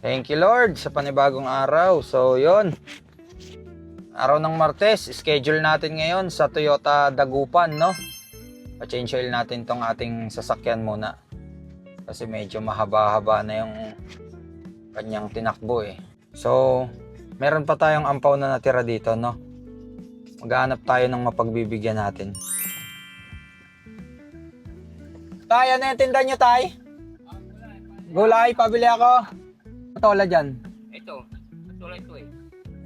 Thank you Lord sa panibagong araw. So yon, araw ng Martes, schedule natin ngayon sa Toyota Dagupan, no? Pa-change oil natin tong ating sasakyan muna. Kasi medyo mahaba-haba na yung kanyang tinakbo eh. So, meron pa tayong ampaw na natira dito, no? Maghanap tayo ng mapagbibigyan natin. Tay, ano yung tinda nyo, Tay? Gulay, pabili ako. Patola dyan. Ito, patola ito eh.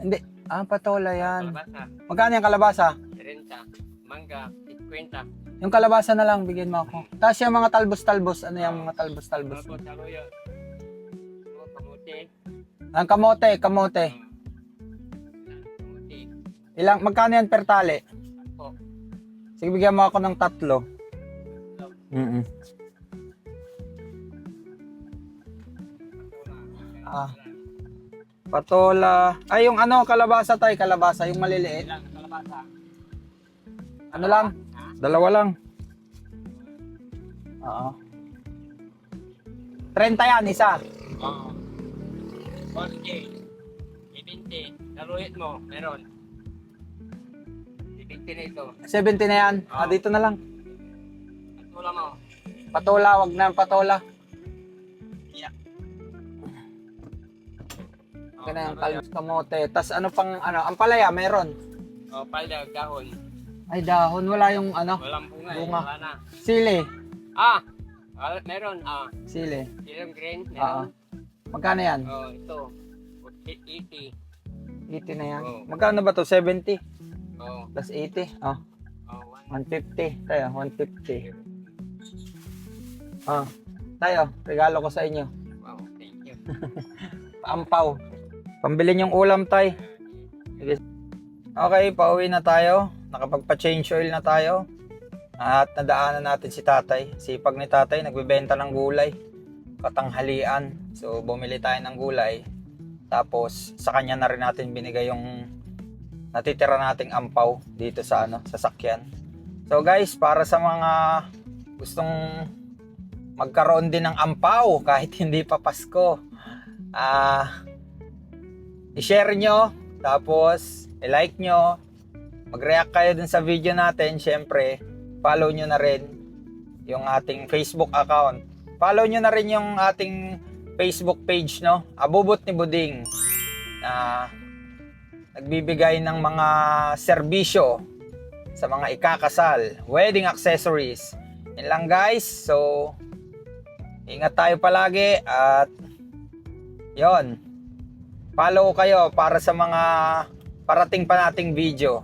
Hindi. Patola yan. Kalabasa, Magkano yung kalabasa? 30, mangga, 50. Yung kalabasa na lang, bigyan mo ako. Tapos yung mga talbos-talbos. Ano yung mga talbos-talbos? Tapos ano yun? Kamuti. Ang kamote. Kamuti. Ilang, magkano yan per tali? Po. Sige, bigyan mo ako ng 3. Patola. Ay, yung ano, kalabasa tayo, kalabasa, yung maliliit. Ilang kalabasa? Ano lang? Dalawa lang. Oo. 30 yan, isa. Oo. 40. 70. Laruhit mo, meron. 70 na ito. 70 na yan. Dito na lang. Patola mo. Patola, wag na patola. Ganyan, kalbos, kamote. Tas ano pang, ampalaya, meron. O, palda, dahon. Ay, dahon. Wala yung Walang bunga, Bunga. wala na. sili. Meron. Sili. Ilang green, Oo. meron. Magkano yan? Ito. 80. 80 na yan. Oo. Magkano ba to? 70? Oh, Plus 80? Oh, 150. Tayo, 150. Tayo, regalo ko sa inyo. wow, thank you. Ampaw. Pambili niyong ulam, tay. Sige. Okay, pauwi na tayo. Nakapagpa-change oil na tayo. At nadaanan natin si tatay. Sipag ni tatay, nagbebenta ng gulay. Katanghalian. So, bumili tayo ng gulay. Tapos, sa kanya na rin natin binigay yung natitira nating ampaw dito sa sasakyan. So, guys, para sa mga gustong magkaroon din ng ampaw kahit hindi pa Pasko, i-share nyo, tapos i-like nyo, mag-react kayo dun sa video natin. Syempre, follow nyo na rin yung ating Facebook account. Follow nyo na rin yung ating Facebook page, no? Abubot ni Buding, na nagbibigay ng mga serbisyo sa mga ikakasal, wedding accessories. Yun lang, guys. So, ingat tayo palagi at yon, follow kayo para sa mga parating pa nating video.